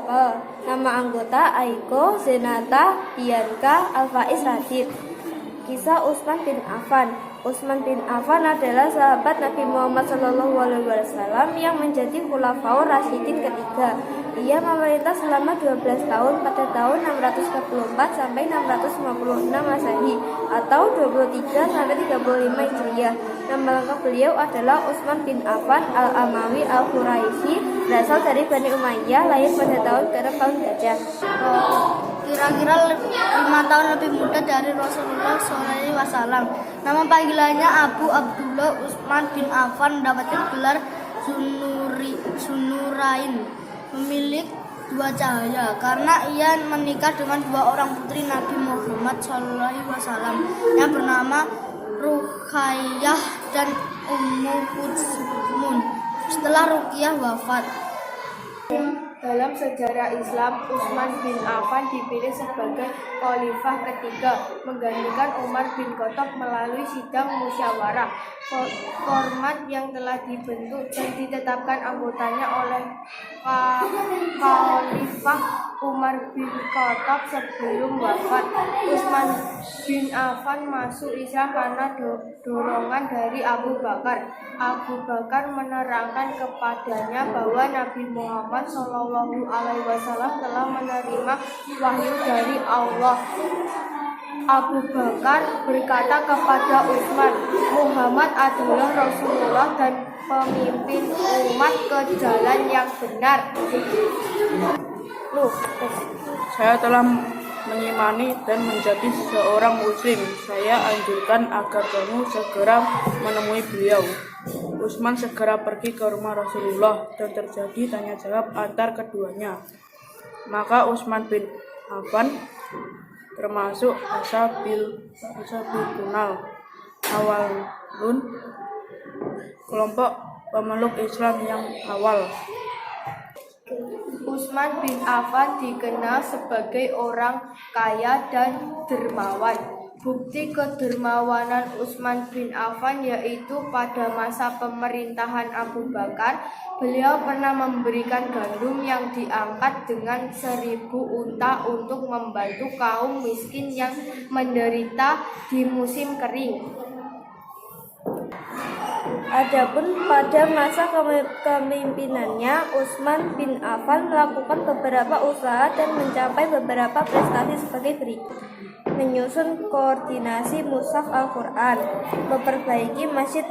Circle. Nama anggota Aiko, Zenata, Dianka, Alfaiz, Radit. Kisah Utsman bin Affan. Utsman bin Affan adalah sahabat Nabi Muhammad SAW yang menjadi Khulafaur Rasyidin ketiga. Ia memerintah selama 12 tahun pada tahun 644 sampai 656 Masehi atau 23 sampai 35 Hijriah. Nama lengkap beliau adalah Utsman bin Affan Al-Amawi Al-Quraisy, berasal dari Bani Umayyah, lahir pada tahun ke-6 tahun Gajah. Kira-kira 5 tahun lebih muda dari Rasulullah SAW. Nama panggilannya Abu Abdullah. Utsman bin Affan mendapatkan gelar Zunurain, pemilik dua cahaya, karena ia menikah dengan dua orang putri Nabi Muhammad SAW yang bernama Ruqayyah dan Ummu Kulsum setelah Ruqayyah wafat. Dalam sejarah Islam, Utsman bin Affan dipilih sebagai khalifah ketiga, menggantikan Umar bin Khattab melalui sidang musyawarah. Format yang telah dibentuk dan ditetapkan anggotanya oleh Khalifah Umar bin Khattab sebelum wafat. Utsman bin Affan masuk Islam karena dorongan dari Abu Bakar. Abu Bakar menerangkan kepadanya bahwa Nabi Muhammad SAW telah menerima wahyu dari Allah. Abu Bakar berkata kepada Utsman, Muhammad adalah Rasulullah dan pemimpin umat ke jalan yang benar. Saya telah mengimani dan menjadi seorang muslim. Saya anjurkan agar kamu segera menemui beliau. Utsman segera pergi ke rumah Rasulullah dan terjadi tanya jawab antar keduanya. Maka Utsman bin Affan termasuk Ashabil Kunal Awalun, kelompok pemeluk Islam yang awal. Utsman bin Affan dikenal sebagai orang kaya dan dermawan. Bukti kedermawanan Utsman bin Affan yaitu pada masa pemerintahan Abu Bakar, beliau pernah memberikan gandum yang diangkat dengan 1000 unta untuk membantu kaum miskin yang menderita di musim kering. Adapun pada masa kepemimpinannya, Utsman bin Affan melakukan beberapa usaha dan mencapai beberapa prestasi sebagai berikut: menyusun koordinasi mushaf Al-Quran, memperbaiki Masjid